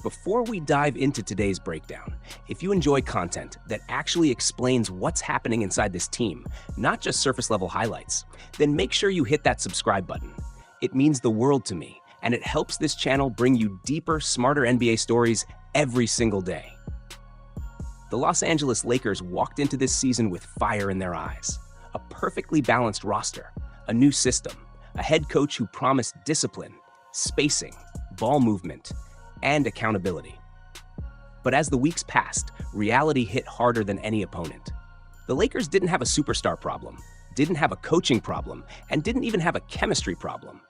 Before we dive into today's breakdown, if you enjoy content that actually explains what's happening inside this team, not just surface-level highlights, then make sure you hit that subscribe button. It means the world to me, and it helps this channel bring you deeper, smarter NBA stories every single day. The Los Angeles Lakers walked into this season with fire in their eyes. A perfectly balanced roster, a new system, a head coach who promised discipline, spacing, ball movement, and accountability. But as the weeks passed, reality hit harder than any opponent. The Lakers didn't have a superstar problem, didn't have a coaching problem, and didn't even have a chemistry problem.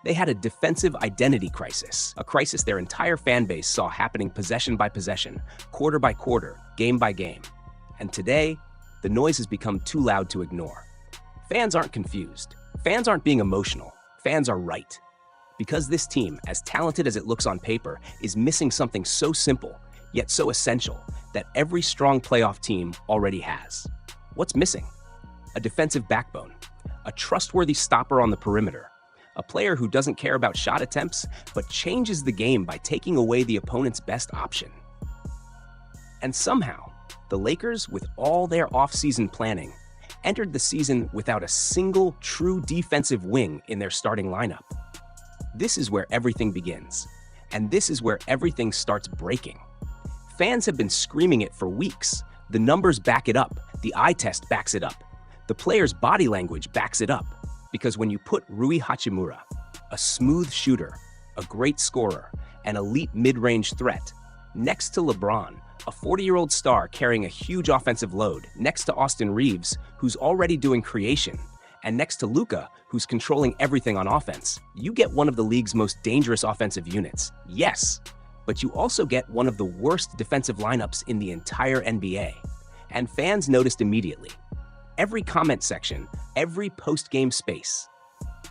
They had a defensive identity crisis, a crisis their entire fan base saw happening possession by possession, quarter by quarter, game by game. And today, the noise has become too loud to ignore. Fans aren't confused. Fans aren't being emotional. Fans are right. Because this team, as talented as it looks on paper, is missing something so simple, yet so essential, that every strong playoff team already has. What's missing? A defensive backbone, a trustworthy stopper on the perimeter, a player who doesn't care about shot attempts, but changes the game by taking away the opponent's best option. And somehow, the Lakers, with all their off-season planning, entered the season without a single true defensive wing in their starting lineup. This is where everything begins, and this is where everything starts breaking. Fans have been screaming it for weeks. The numbers back it up, the eye test backs it up, the player's body language backs it up, because when you put Rui Hachimura, a smooth shooter, a great scorer, an elite mid-range threat, next to LeBron, a 40-year-old star carrying a huge offensive load, next to Austin Reeves, who's already doing creation, and next to Luka, who's controlling everything on offense, you get one of the league's most dangerous offensive units. Yes, but you also get one of the worst defensive lineups in the entire NBA. And fans noticed immediately. Every comment section, every post-game space,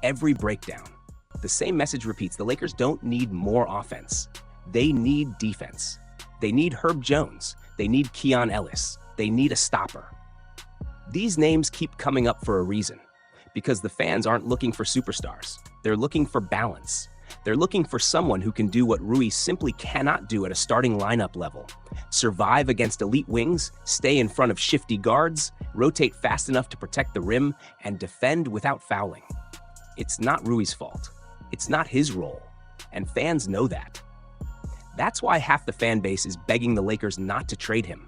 every breakdown. The same message repeats: the Lakers don't need more offense. They need defense. They need Herb Jones. They need Keon Ellis. They need a stopper. These names keep coming up for a reason. Because the fans aren't looking for superstars. They're looking for balance. They're looking for someone who can do what Rui simply cannot do at a starting lineup level. Survive against elite wings, stay in front of shifty guards, rotate fast enough to protect the rim, and defend without fouling. It's not Rui's fault. It's not his role. And fans know that. That's why half the fan base is begging the Lakers not to trade him.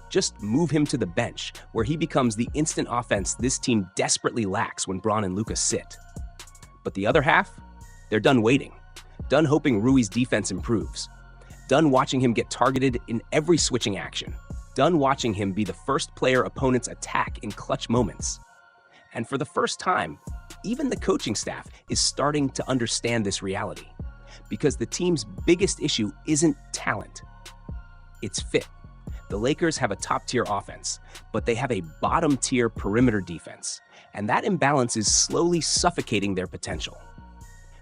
Just move him to the bench, where he becomes the instant offense this team desperately lacks when Bron and Luka sit. But the other half? They're done waiting. Done hoping Rui's defense improves. Done watching him get targeted in every switching action. Done watching him be the first player opponents attack in clutch moments. And for the first time, even the coaching staff is starting to understand this reality. Because the team's biggest issue isn't talent. It's fit. The Lakers have a top-tier offense, but they have a bottom-tier perimeter defense, and that imbalance is slowly suffocating their potential.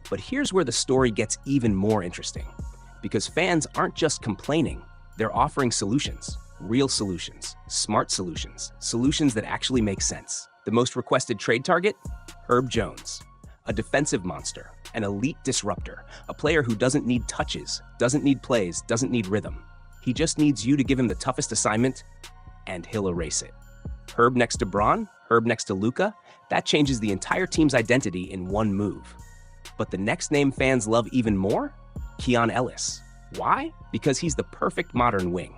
But here's where the story gets even more interesting, because fans aren't just complaining, they're offering solutions, real solutions, smart solutions, solutions that actually make sense. The most requested trade target? Herb Jones, a defensive monster, an elite disruptor, a player who doesn't need touches, doesn't need plays, doesn't need rhythm. He just needs you to give him the toughest assignment, and he'll erase it. Herb next to Bron, Herb next to Luka, that changes the entire team's identity in one move. But the next name fans love even more? Keon Ellis. Why? Because he's the perfect modern wing.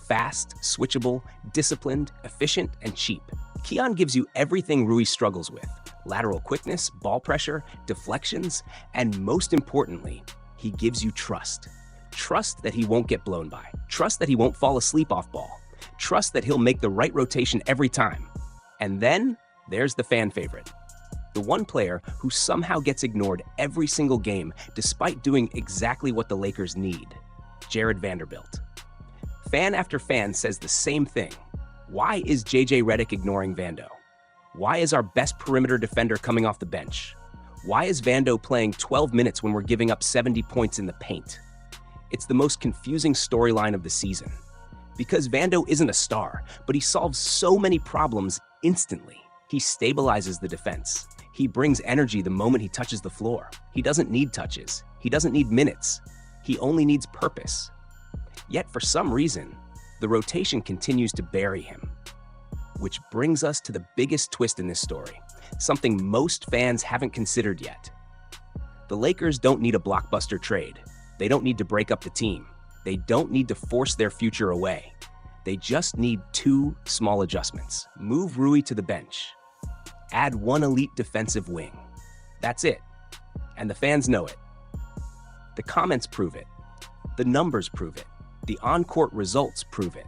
Fast, switchable, disciplined, efficient, and cheap. Keon gives you everything Rui struggles with: lateral quickness, ball pressure, deflections, and most importantly, he gives you trust. Trust that he won't get blown by. Trust that he won't fall asleep off ball. Trust that he'll make the right rotation every time. And then, there's the fan favorite. The one player who somehow gets ignored every single game despite doing exactly what the Lakers need: Jared Vanderbilt. Fan after fan says the same thing. Why is JJ Redick ignoring Vando? Why is our best perimeter defender coming off the bench? Why is Vando playing 12 minutes when we're giving up 70 points in the paint? It's the most confusing storyline of the season. Because Vando isn't a star, but he solves so many problems instantly. He stabilizes the defense. He brings energy the moment he touches the floor. He doesn't need touches. He doesn't need minutes. He only needs purpose. Yet for some reason, the rotation continues to bury him. Which brings us to the biggest twist in this story, something most fans haven't considered yet. The Lakers don't need a blockbuster trade. They don't need to break up the team. They don't need to force their future away. They just need two small adjustments. Move Rui to the bench. Add one elite defensive wing. That's it. And the fans know it. The comments prove it. The numbers prove it. The on-court results prove it.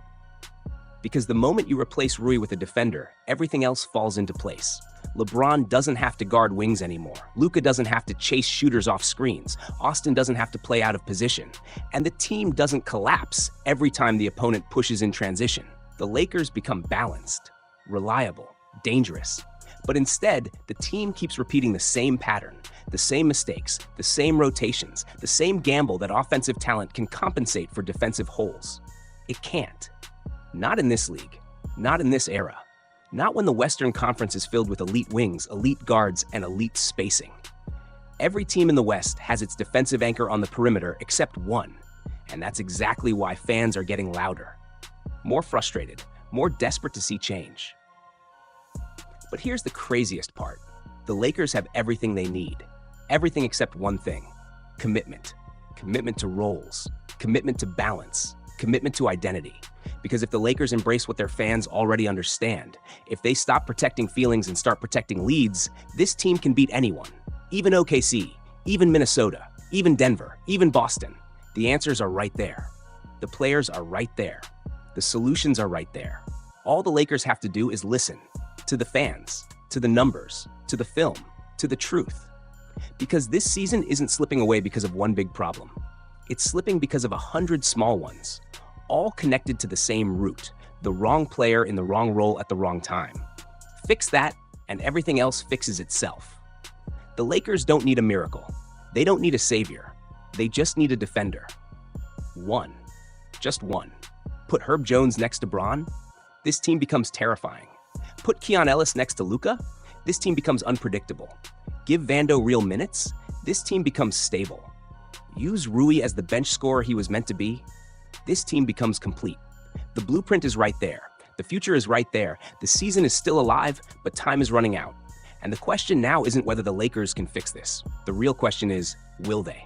Because the moment you replace Rui with a defender, everything else falls into place. LeBron doesn't have to guard wings anymore. Luka doesn't have to chase shooters off screens. Austin doesn't have to play out of position. And the team doesn't collapse every time the opponent pushes in transition. The Lakers become balanced, reliable, dangerous. But instead, the team keeps repeating the same pattern, the same mistakes, the same rotations, the same gamble that offensive talent can compensate for defensive holes. It can't. Not in this league. Not in this era. Not when the Western Conference is filled with elite wings, elite guards, and elite spacing. Every team in the West has its defensive anchor on the perimeter except one, and that's exactly why fans are getting louder. More frustrated, more desperate to see change. But here's the craziest part. The Lakers have everything they need. Everything except one thing: commitment. Commitment to roles. Commitment to balance. Commitment to identity. Because if the Lakers embrace what their fans already understand, if they stop protecting feelings and start protecting leads, this team can beat anyone. Even OKC, even Minnesota, even Denver, even Boston. The answers are right there. The players are right there. The solutions are right there. All the Lakers have to do is listen to the fans, to the numbers, to the film, to the truth. Because this season isn't slipping away because of one big problem. It's slipping because of 100 small ones, all connected to the same root: the wrong player in the wrong role at the wrong time. Fix that, and everything else fixes itself. The Lakers don't need a miracle. They don't need a savior. They just need a defender. One. Just one. Put Herb Jones next to Bron, this team becomes terrifying. Put Keon Ellis next to Luka, this team becomes unpredictable. Give Vando real minutes, this team becomes stable. Use Rui as the bench scorer he was meant to be, this team becomes complete. The blueprint is right there. The future is right there. The season is still alive, but time is running out. And the question now isn't whether the Lakers can fix this. The real question is, will they?